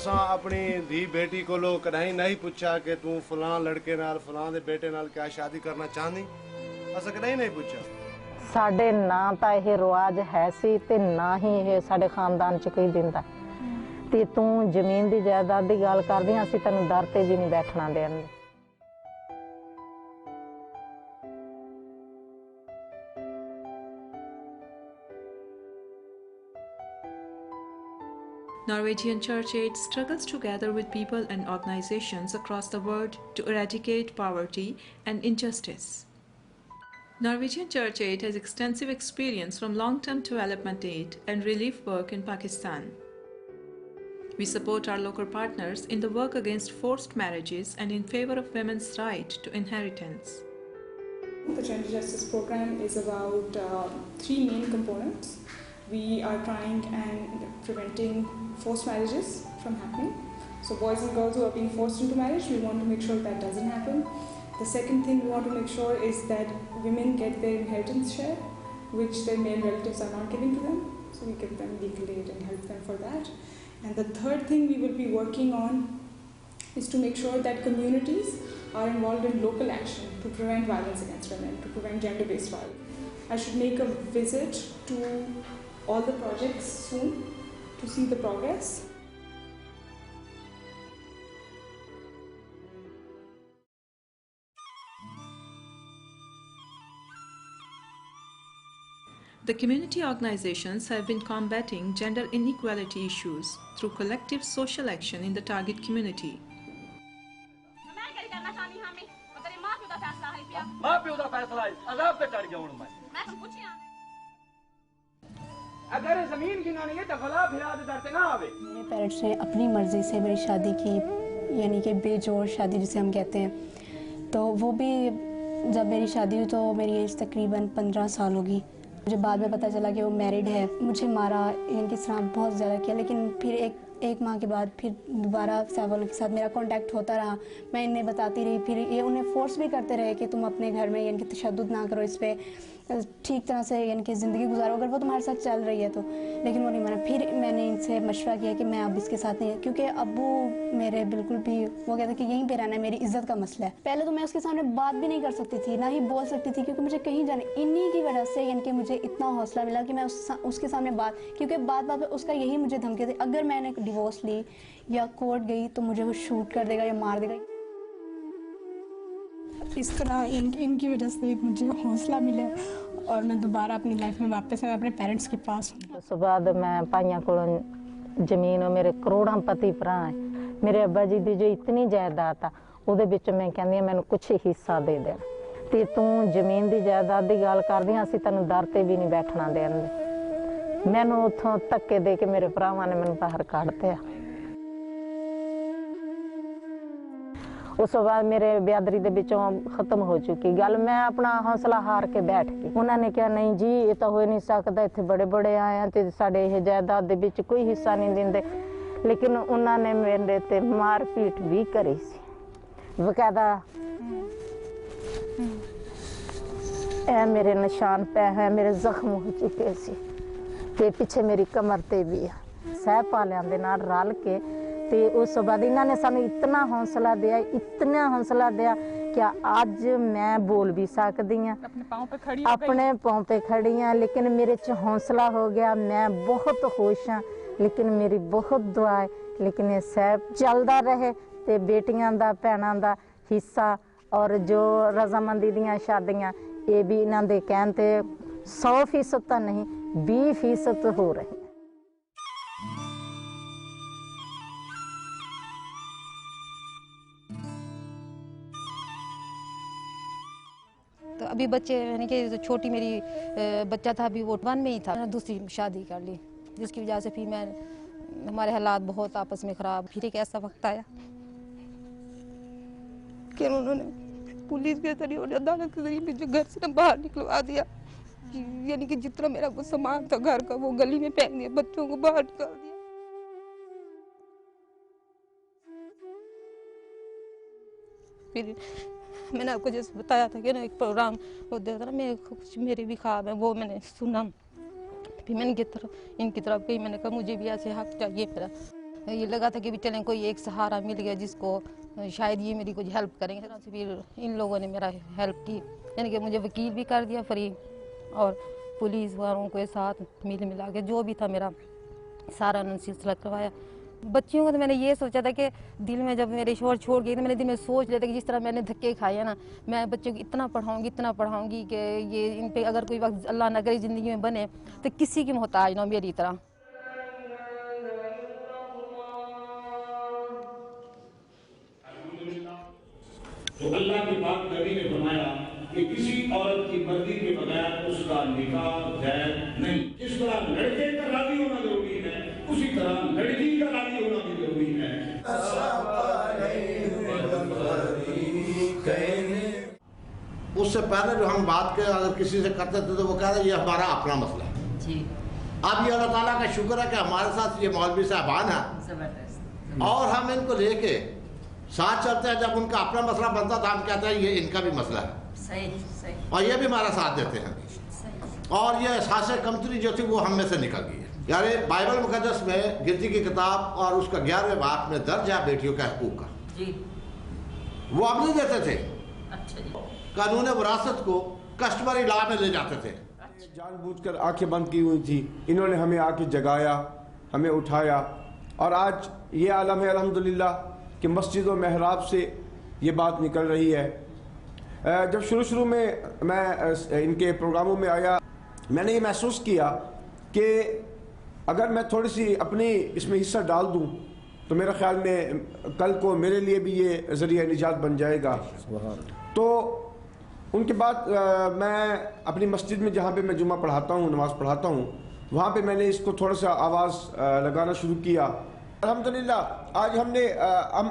असां अपनी धी बेटी को कहीं नहीं पूछा कि तू फलां लड़के नाल फलां दे बेटे नाल क्या शादी करना चाहती, असां कहीं नहीं पूछा। ਸਾਡੇ ਨਾ ਤਾਂ ਇਹ ਰਿਵਾਜ ਹੈ ਸੀ ਤੇ ਨਾ ਹੀ ਇਹ ਸਾਡੇ ਖਾਨਦਾਨ ਚ ਕੋਈ ਦਿੰਦਾ ਤੇ ਤੂੰ ਜ਼ਮੀਨ ਦੀ ਜਾਇਦਾਦ ਦੀ ਗੱਲ ਕਰਦੀ ਆਂ, ਅਸੀਂ ਤੈਨੂੰ ਦਰ ਤੇ ਵੀ ਨਹੀਂ ਬੈਠਣਾ ਦੇਣਗੇ। Norwegian Church Aid struggles together with people and organizations across the world to eradicate poverty and injustice. Norwegian Church Aid has extensive experience from long-term development aid and relief work in Pakistan. We support our local partners in the work against forced marriages and in favor of women's right to inheritance. The Gender Justice Program is about three main components. We are trying and preventing forced marriages from happening. So boys and girls who are being forced into marriage, we want to make sure that doesn't happen. The second thing we want to make sure is that women get their inheritance share, which their male relatives are not giving to them. So we give them legal aid and help them for that. And the third thing we will be working on is to make sure that communities are involved in local action to prevent violence against women, to prevent gender-based violence. I should make a visit to all the projects soon to see the progress. The community organizations have been combating gender inequality issues through collective social action in the target community. میرے parents نے اپنی مرضی سے میری شادی کی، یعنی کہ بے جوڑ شادی جسے ہم کہتے ہیں، تو وہ بھی جب میری شادی ہوئی تو میری ایج تقریباً 15 سال ہوگی۔ مجھے بعد میں پتہ چلا کہ وہ میرڈ ہے، مجھے مارا، ان کے ساتھ بہت زیادہ کیا، لیکن پھر ایک ماہ کے بعد پھر دوبارہ صاحب والوں کے ساتھ میرا کانٹیکٹ ہوتا رہا، میں انہیں بتاتی رہی، پھر یہ انہیں فورس بھی کرتے رہے کہ تم اپنے گھر میں یعنی کہ تشدد نہ کرو، اس پہ ٹھیک طرح سے یعنی کہ زندگی گزارو اگر وہ تمہارے ساتھ چل رہی ہے تو، لیکن وہ نہیں مانا۔ پھر میں نے ان سے مشورہ کیا کہ میں اب اس کے ساتھ نہیں، کیونکہ ابو میرے بالکل بھی وہ کہتے کہ یہیں پہ رہنا ہے، میری عزت کا مسئلہ ہے۔ پہلے تو میں اس کے سامنے بات بھی نہیں کر سکتی تھی، نہ ہی بول سکتی تھی، کیونکہ مجھے کہیں جانے، انہی کی وجہ سے یعنی کہ مجھے اتنا حوصلہ ملا کہ میں اس کے سامنے بات، کیونکہ بات پہ اس کا یہی مجھے دھمکی تھی، اگر میں نے ڈیورس لی یا کورٹ گئی تو مجھے وہ شوٹ کر دے گا یا مار دے گا۔ اس طرح ان کی وجہ سے مجھے حوصلہ ملا اور میں دوبارہ اپنی لائف میں واپس اپنے پیرنٹس کے پاس ہوں۔ اس بعد میں پائیاں کو زمین میرے کروڑاں پتی بھرا ہے، میرے ابا جی دی جو اتنی جائیداد آ ਉਹਦੇ ਵਿੱਚ ਮੈਂ ਕਹਿੰਦੀ ਆ ਮੈਨੂੰ ਕੁਛ ਹਿੱਸਾ ਦੇ ਦੇ ਤੇ ਤੂੰ ਜ਼ਮੀਨ ਦੀ ਜਾਇਦਾਦ ਦੀ ਗੱਲ ਕਰਦੀ ਆ, ਅਸੀਂ ਤੈਨੂੰ ਦਰ ਤੇ ਵੀ ਨਹੀਂ ਬੈਠਣਾ ਦੇਣਗੇ। ਮੈਨੂੰ ਉੱਥੋਂ ਧੱਕੇ ਦੇ ਕੇ ਮੇਰੇ ਭਰਾਵਾਂ ਨੇ ਮੈਨੂੰ ਬਾਹਰ ਕੱਢਤੇ ਆ। ਉਸ ਤੋਂ ਬਾਅਦ ਮੇਰੇ ਬਿਆਦਰੀ ਦੇ ਵਿੱਚੋਂ ਖਤਮ ਹੋ ਚੁੱਕੀ ਗੱਲ, ਮੈਂ ਆਪਣਾ ਹੌਸਲਾ ਹਾਰ ਕੇ ਬੈਠ ਗਈ। ਉਹਨਾਂ ਨੇ ਕਿਹਾ ਨਹੀਂ ਜੀ ਇਹ ਤਾਂ ਹੋ ਨਹੀਂ ਸਕਦਾ, ਇੱਥੇ ਬੜੇ ਬੜੇ ਆਏ ਆ ਤੇ ਸਾਡੇ ਇਹ ਜਾਇਦਾਦ ਦੇ ਵਿੱਚ ਕੋਈ ਹਿੱਸਾ ਨਹੀਂ ਦਿੰਦੇ, ਲੇਕਿਨ ਉਹਨਾਂ ਨੇ ਮੇਰੇ ਤੇ ਮਾਰ ਪੀਟ ਵੀ ਕਰੀ ਸੀ ਬਕਾਇਦਾ। ਇਹ ਮੇਰੇ ਨਿਸ਼ਾਨ ਪੈ ਹੈ, ਮੇਰੇ ਜ਼ਖਮ ਹੋ ਚੁੱਕੇ ਸੀ ਤੇ ਪਿੱਛੇ ਮੇਰੀ ਕਮਰ ਤੇ ਵੀ ਆ। ਸਹਿਬ ਵਾਲਿਆਂ ਦੇ ਨਾਲ ਰਲ ਕੇ ਤੇ ਉਸ ਤੋਂ ਬਾਅਦ ਇਹਨਾਂ ਨੇ ਸਾਨੂੰ ਇਤਨਾ ਹੌਸਲਾ ਦਿਆ, ਇਤਨਾ ਹੌਸਲਾ ਦਿਆ ਕਿ ਅੱਜ ਮੈਂ ਬੋਲ ਵੀ ਸਕਦੀ ਹਾਂ, ਆਪਣੇ ਪਾਂव पे खड़ी ਹਾਂ। लेकिन मेरे च हौसला हो गया, मैं बहुत खुश हाँ, लेकिन मेरी बहुत दुआ है लेकिन ये सब चलता रहे ਤੇ ਬੇਟੀਆਂ ਦਾ ਭੈਣਾਂ ਦਾ ਹਿੱਸਾ ਔਰ ਜੋ ਰਜ਼ਾਮੰਦੀ ਦੀਆਂ ਸ਼ਾਦੀਆਂ ਇਹ ਵੀ ਇਹਨਾਂ ਦੇ ਕਹਿਣ ਤੇ 100% ਤਾਂ ਨਹੀਂ 20% ਹੋ ਰਹੀ। तो अभी बच्चे यानी कि जो छोटी मेरी बच्चा था अभी वो 1 में ही था, दूसरी शादी कर ली, जिसकी वजह से फिर मैं हमारे हालात बहुत आपस में ख़राब। फिर एक ऐसा वक्त आया कि उन्होंने पुलिस के जरिए और अदालत के जरिए मुझे घर से बाहर निकलवा दिया, यानी कि जितना मेरा वो सामान था घर का वो गली में फेंक दिया, बच्चों को बाहर निकाल दिया। फिर मैंने आपको जैसे बताया था कि ना एक प्रोग्राम वो देता ना, मेरे भी ख्वाब है, वो मैंने सुना। फिर मैंने इनकी तरफ गई, मैंने कहा मुझे भी ऐसे हक चाहिए मेरा। ये लगा था कि भी चलें कोई एक सहारा मिल गया जिसको शायद ये मेरी कुछ हेल्प करेंगे। तो फिर इन लोगों ने मेरा हेल्प की, यानी कि मुझे वकील भी कर दिया फ्री और पुलिस वालों के साथ मिला के जो भी था मेरा सारा उन्होंने सिलसिला करवाया। बच्चियों को तो मैंने ये सोचा था कि दिल में जब मेरे शोहर छोड़ गए तो मैंने दिल में सोच लिया था कि जिस तरह मैंने धक्के खाए ना, मैं बच्चों को इतना पढ़ाऊँगी कि ये इन पे अगर कोई वक्त अल्लाह न करे ज़िंदगी में बने तो किसी की मोहताज ना मेरी तरह। तो अल्लाह के पाक नबी ने फरमाया कि किसी औरत की मर्जी के बगैर उसका निकाह जायज़ नहीं। जिस तरह लड़के का राजी होना जरूरी है, उसी तरह लड़की का राजी होना भी जरूरी है। उससे पहले जो हम बात के अगर किसी से करते थे तो वो कह रहे ये हमारा अपना मसला है जी। अब ये अल्लाह ताला का शुक्र है कि हमारे साथ ये मौलवी साहबान है और हम इनको लेके साथ चलते हैं। जब उनका अपना मसला बनता था हम कहते हैं ये इनका भी मसला है, सही। और ये भी हमारा साथ देते हैं और ये एहसास कमतरी जो थी वो हम में से निकल गई है। यानी बाइबल मुकद्दस में गिनती की किताब और उसका 11वें बाब में दर्ज है बेटियों का हकूक का जी। वो अब नहीं देते थे, अच्छा जी। कानून विरासत को कस्टमरी लॉ में ले जाते थे। जानबूझकर आंखें बंद की हुई थी, इन्होंने हमें आके जगाया, हमें उठाया और आज ये आलम है अल्हम्दुलिल्लाह कि मस्जिद और महराब से ये बात निकल रही है। जब शुरू में मैं इनके प्रोग्रामों में आया मैंने ये महसूस किया कि अगर मैं थोड़ी सी अपनी इसमें हिस्सा डाल दूं तो मेरे ख्याल में कल को मेरे लिए भी ये ज़रिया निजात बन जाएगा। तो उनके बाद मैं अपनी मस्जिद में जहाँ पे मैं जुम्मा पढ़ाता हूँ, नमाज़ पढ़ाता हूँ, वहाँ पे मैंने इसको थोड़ा सा आवाज़ लगाना शुरू किया। अल्हम्दुलिल्लाह आज हमने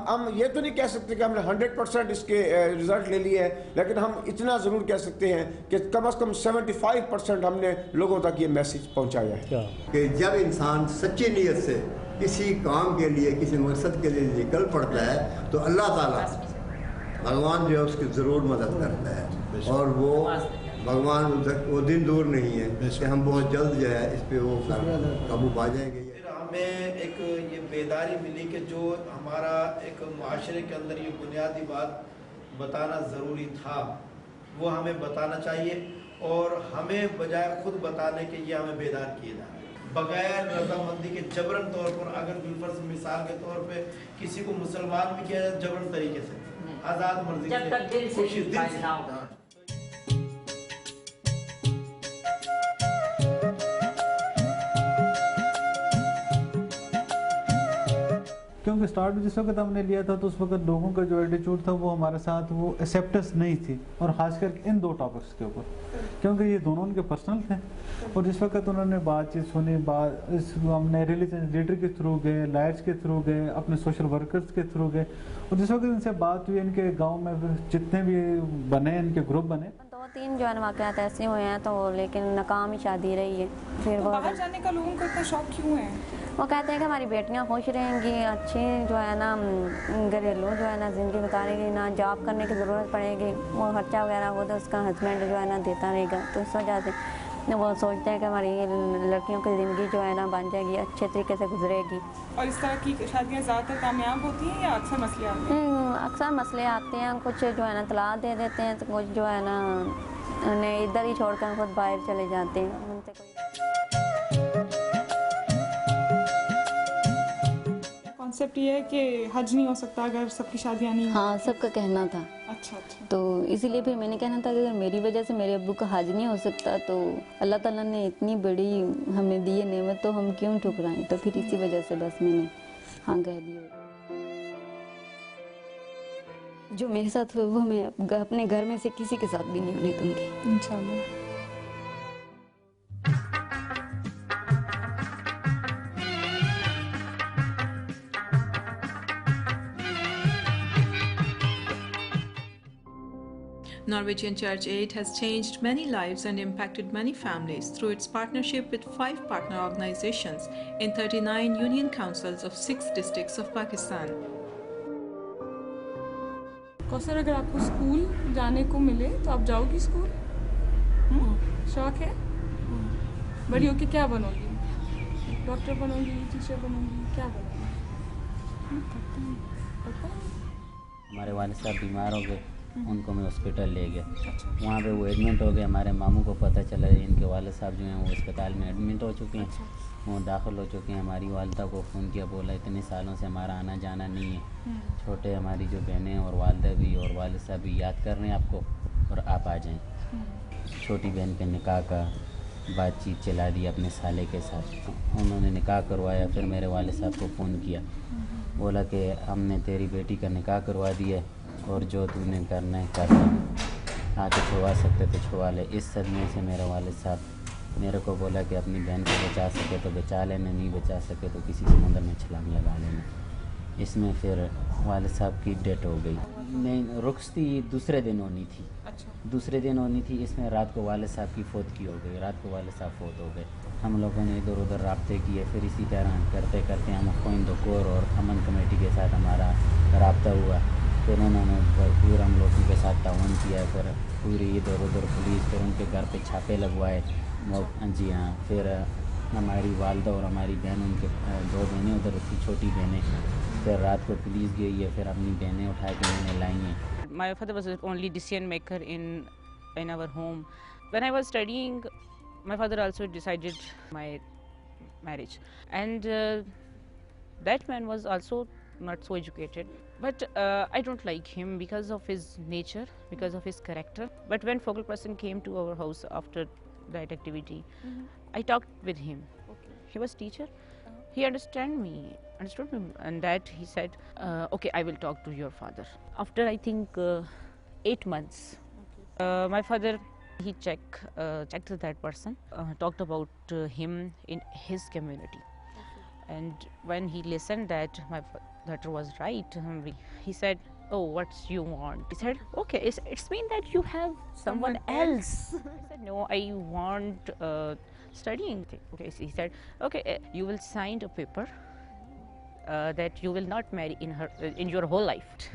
हम ये तो नहीं कह सकते कि हमने 100% इसके रिज़ल्ट ले लिए हैं, लेकिन हम इतना ज़रूर कह सकते हैं कि कम से कम 75% हमने लोगों तक ये मैसेज पहुँचाया है कि जब इंसान सच्ची नीयत से किसी काम के लिए, किसी मकसद के लिए निकल पड़ता है तो अल्लाह ताला भगवान जो है उसकी ज़रूर मदद करता है और वो भगवान वो दिन दूर नहीं है कि हम बहुत जल्द जो है इस पर वो काबू पा जाएंगे। हमें एक ये बेदारी मिली कि जो हमारा एक माशरे के अंदर ये बुनियादी बात बताना ज़रूरी था वो हमें बताना चाहिए और हमें बजाय खुद बताने के ये हमें बेदार किए जाए बगैर रजामंदी के जबरन तौर पर। अगर बिलफर्ज मिसाल के तौर पे किसी को मुसलमान भी किया जाए जबरन तरीके से, आज़ाद मर्जी से, खुशी दिल से। क्योंकि स्टार्ट जिस वक्त हमने लिया था तो उस वक्त लोगों का जो एटीट्यूड था वो हमारे साथ वो एक्सेप्टेंस नहीं थी, और खासकर इन दो टॉपिक्स के ऊपर, क्योंकि ये दोनों उनके पर्सनल थे। और जिस वक्त उन्होंने बातचीत सुनी, हमने रिलीजन लीडर के थ्रू गए, लाइट्स के थ्रू गए, अपने सोशल वर्कर्स के थ्रू गए, और जिस वक्त इनसे बात हुई, इनके गाँव में जितने भी बने इनके ग्रुप बने, 2-3 जो है वाक़यात ऐसे हुए हैं तो लेकिन नाकाम ही शादी रही है। फिर तो बाहर जाने का लोगों को इतना शौक क्यों है? वो कहते हैं कि हमारी बेटियां खुश रहेंगी, अच्छी जो है ना घरेलू जो है ना ज़िंदगी बिताएंगी, ना जॉब करने की ज़रूरत पड़ेगी, वो खर्चा वगैरह हो तो उसका हस्बैंड जो है ना देता रहेगा। तो इस वजह से वो सोचते हैं कि हमारी लड़कियों की ज़िंदगी जो है ना बन जाएगी, अच्छे तरीके से गुजरेगी। और इस तरह की शादियाँ ज़्यादातर कामयाब होती हैं या अक्सर मसले आते हैं? अक्सर मसले आते हैं, कुछ जो है ना तलाक दे देते हैं, तो कुछ जो है ना उन्हें इधर ही छोड़कर खुद बाहर चले जाते हैं। उनसे कोई कॉन्सेप्ट ये है कि हज नहीं हो सकता अगर सबकी शादियाँ नहीं। हाँ, सबका कहना था। अच्छा। तो इसीलिए फिर मैंने कहना था कि अगर मेरी वजह से मेरे अब्बू का हज नहीं हो सकता तो अल्लाह ताला ने इतनी बड़ी हमें दी है नेमत, तो हम क्यों ठुकराएं। तो फिर इसी वजह से बस मैंने हाँ कह दिया। जो मेरे साथ हुआ वो मैं अपने घर में से किसी के साथ भी नहीं होने दूंगी इंशाल्लाह। Norwegian Church Aid has changed many lives and impacted many families through its partnership with 5 partner organizations in 39 union councils of 6 districts of Pakistan. Kausar, अगर आपको स्कूल जाने को मिले तो आप जाओगी स्कूल? शौक है? बड़ी होके क्या बनोगी? डॉक्टर बनोगी, टीचर बनोगी, क्या बनोगी? हमारे वालिद साहब बीमार हो गए, उनको मैं हॉस्पिटल ले गया, वहाँ पे वो एडमिट हो गए। हमारे मामू को पता चला इनके वालिद साहब जो हैं वो अस्पताल में एडमिट हो चुके हैं, वो दाखिल हो चुके हैं। हमारी वालिदा को फ़ोन किया, बोला इतने सालों से हमारा आना जाना नहीं है, छोटे हमारी जो बहनें और वालिदा भी और वालिद साहब भी याद कर रहे हैं आपको और आप आ जाएँ। छोटी बहन के निकाह का बातचीत चला दी अपने साले के साथ, उन्होंने निकाह करवाया। फिर मेरे वालिद साहब को फ़ोन किया, बोला कि हमने तेरी बेटी का निकाह करवा दिया और जो तूने करना है कर, आके छुड़वा सकते तो छुड़वा ले। इस सदमे से मेरे वालिद साहब मेरे को बोला कि अपनी बहन को बचा सके तो बचा लेना, नहीं बचा सके तो किसी समुद्र में छलांग लगा लेना। इसमें फिर वालिद साहब की डेथ हो गई। नहीं, रुखसती दूसरे दिन होनी थी, दूसरे दिन होनी थी। इसमें रात को वालिद साहब की फौत की हो गई, रात को वालिद साहब फौत हो गए। हम लोगों ने इधर उधर राब्ते किए, फिर इसी तरह करते करते हम खोइंद कोर और अमन कमेटी के साथ हमारा राब्ता हुआ। फिर उन्होंने भरपूर हम लोगों के साथ ताउन किया, फिर पूरी इधर उधर पुलिस, फिर उनके घर पे छापे लगवाए। जी हाँ, फिर हमारी वालदा और हमारी बहन, उनके दो बहनें उधर थी, छोटी बहनें, फिर रात को पुलिस गई है, फिर अपनी बहनें उठा के मैंने लाई हैं। My father was the only decision maker in our home. When I was studying, my father also decided my marriage, and that man was also not so educated. But I don't like him because of his nature, because of his character. But when focal person came to our house after that activity, I talked with him. Okay. He was teacher. He understood me, and that he said, okay, I will talk to your father. After I think 8 months, my father, he checked that person, talked about him in his community. Okay. And when he listened that my daughter was right, he said, oh, what you want? He said, okay, it's mean that you have someone else. I said, no, I want studying. Okay, so he said, okay, you will sign a paper that you will not marry in your whole life.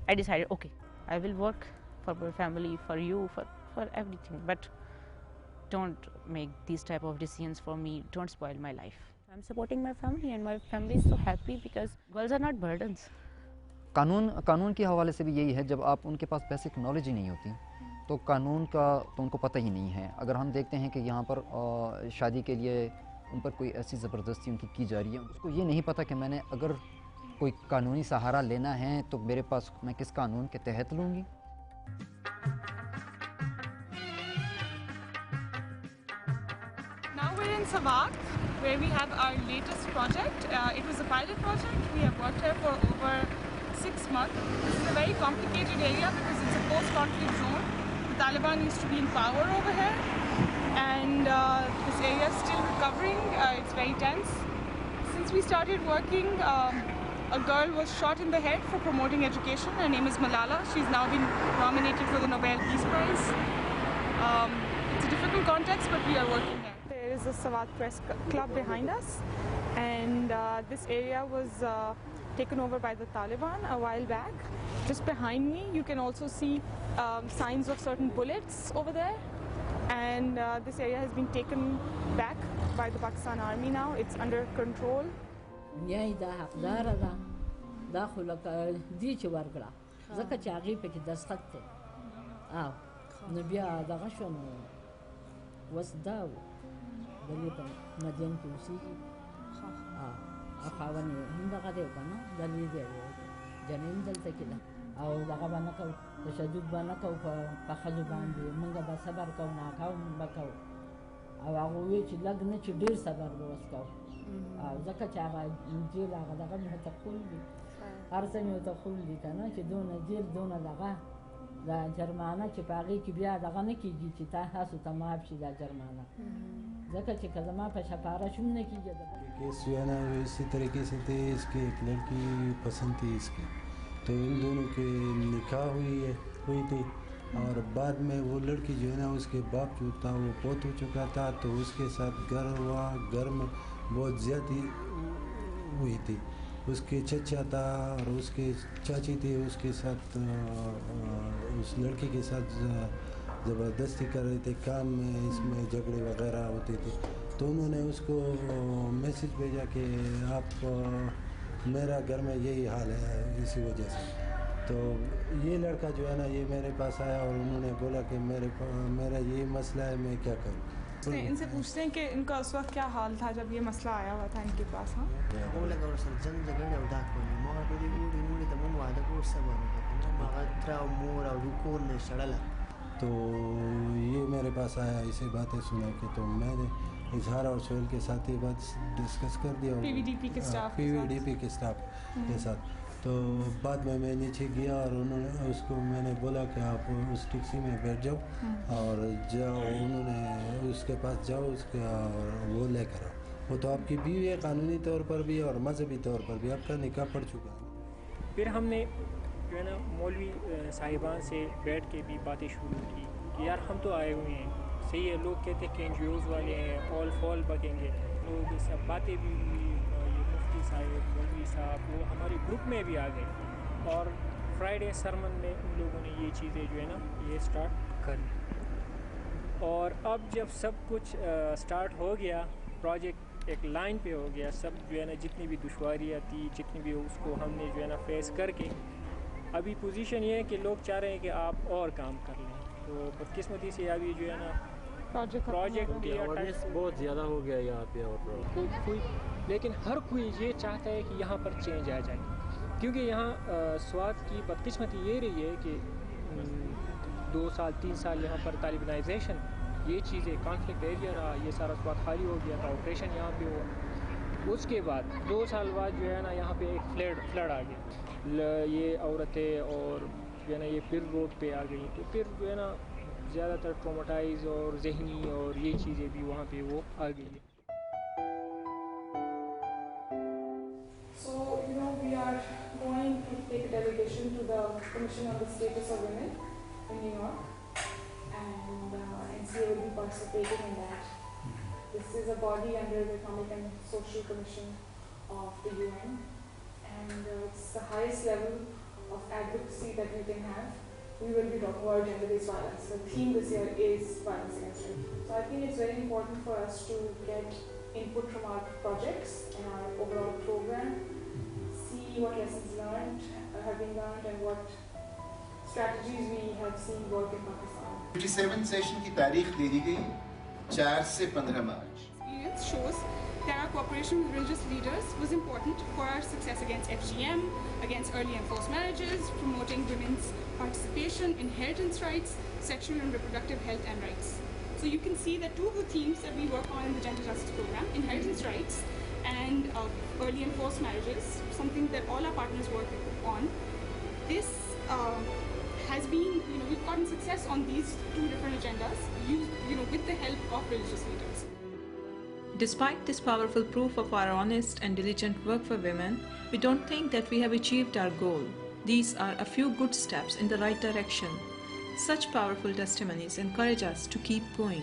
I decided, okay, I will work for my family, for you, for everything, but don't make these type of decisions for me. Don't spoil my life. I'm supporting my family, and my family is so happy because girls are not burdens. कानून के हवाले से भी यही है, जब आप उनके पास बेसिक नॉलेज ही नहीं होती तो कानून का तो उनको पता ही नहीं है। अगर हम देखते हैं कि यहाँ पर शादी के लिए उन पर कोई ऐसी ज़बरदस्ती उनकी की जा रही है, उसको ये नहीं पता कि मैंने अगर कोई कानूनी सहारा लेना है तो मेरे पास मैं किस कानून के तहत लूँगी। Now we're in Sawat, where we have our latest project. It was a pilot project. We have worked here for over 6 months. This is a very complicated area because it's a post-conflict zone. The Taliban used to be in power over here, and this area is still recovering. It's very tense. Since we started working, a girl was shot in the head for promoting education. Her name is Malala. She's now been nominated for the Nobel Peace Prize. It's a difficult context, but we are working here. There is a Sawat Press Club behind us, and this area was taken over by the Taliban a while back. Just behind me, you can also see signs of certain bullets over there, and this area has been taken back by the Pakistan Army now. It's under control. أخواني هم دغدي وكنا دليل جنين دلتا كده أو دغبنا كو تشدد بنا كو فخذوا باندي منجا بصبر كو ناكاو من بكو أو أقوي تلاقنا تدير صبر بوسكو أو زكاة شعبا نجيل على دغنا هتقول لي أرسل يتقول لي كنا تدون جيل دون دغا لا جرمانا تباغي كبيا دغنا كيجي تتاهس وتماب شي لا جرمانا زكاة كذا ما فشفارة شو منك يجي केस जो है ना इसी तरीके से थे, इसके एक लड़की पसंद थी इसकी, तो इन दोनों के निकाह हुई थी और बाद में वो लड़की जो है ना उसके बाप जो था वो बहुत हो चुका था, तो उसके साथ घर में बहुत ज़्यादती हुई थी। उसके चचा था और उसके चाची थी, उसके साथ उस लड़की के साथ ज़बरदस्ती कर रहे थे, काम में इसमें झगड़े वगैरह होते थे। तो उन्होंने उसको मैसेज भेजा कि आप मेरा घर में यही हाल है इसी वजह से। तो ये लड़का जो है ना ये मेरे पास आया और उन्होंने बोला कि मेरा ये मसला है, मैं क्या करूँ। इनसे पूछते हैं कि इनका उस वक्त क्या हाल था जब ये मसला आया हुआ था इनके पास। हाँ तो ये मेरे पास आया, इसे बातें सुना के तो मैंने इजहार और सोहेल के साथ ये बात डिस्कस कर दिया, PVDP के स्टाफ के साथ। तो बाद में मैं नीचे गया और उन्होंने उसको मैंने बोला कि आप उस टैक्सी में बैठ जाओ और जाओ, उन्होंने उसके पास जाओ उसके और वो लेकर आओ। वो तो आपकी बीवी है, कानूनी तौर पर भी और मजहबी तौर पर भी आपका निकाह पड़ चुका है। फिर हमने जो है ना मौलवी साहिबान से बैठ के भी बातें शुरू की कि यार हम तो आए हुए हैं, सही है, लोग कहते हैं कि NGOs वाले हैं, ऑल फॉल बकेंगे, लोग ये सब बातें भी हुई। ये मुफ्ती साहिब, मौलवी साहब वो हमारे ग्रुप में भी आ गए और फ्राइडे सरमन में उन लोगों ने ये चीज़ें जो है ना ये स्टार्ट कर ली। और अब जब सब कुछ स्टार्ट हो गया, प्रोजेक्ट एक लाइन पे हो गया, सब जो है ना जितनी भी दुश्वारियाँ थी, जितनी भी उसको हमने जो है ना फेस करके अभी पोजीशन ये है कि लोग चाह रहे हैं कि आप और काम कर लें। तो बदकिस्मती से अभी जो है ना प्रोजेक्ट बहुत ज़्यादा हो गया यहाँ पे और कोई लेकिन हर कोई ये चाहता है कि यहाँ पर चेंज आ जाए, क्योंकि यहाँ स्वाद की बदकिस्मती ये रही है कि 2 साल 3 साल यहाँ पर तालिबानाइजेशन ये चीज़ें कॉन्फ्लिक्ट एरिया रहा, ये सारा स्वाद खाली हो गया था, ऑपरेशन यहाँ पे हुआ। उसके बाद 2 साल बाद जो है ना यहाँ पे एक फ्लड आ गया, ये औरतें और जो है ना ये फिर रोड पे आ गई, तो फिर जो है ना ज़्यादातर ट्रोमाटाइज और जहनी और ये चीज़ें भी वहाँ पे वो आ गई है। So, we are going to take a delegation to the Commission on the Status of Women in New York, and NCA will be participating in that. This is a body under the Economic and Social Commission of the UN, and it's the highest level of advocacy that we can have. We will be talking about gender-based violence. The theme this year is violence against women. So I think it's very important for us to get input from our projects and our overall program, see what lessons learned have been learned and what strategies we have seen work in Pakistan. 57 session की तारीख दे दी गई 4 से 15 मार्च. Experience shows that our cooperation with religious leaders was important for our success against FGM, against early and forced marriages, promoting women's participation, inheritance rights, sexual and reproductive health and rights. So you can see that 2 of the themes that we work on in the Gender Justice Program, inheritance rights and early and forced marriages, something that all our partners work on. This has been, we've gotten success on these 2 different agendas, with the help of religious leaders. Despite this powerful proof of our honest and diligent work for women, we don't think that we have achieved our goal. These are a few good steps in the right direction. Such powerful testimonies encourage us to keep going.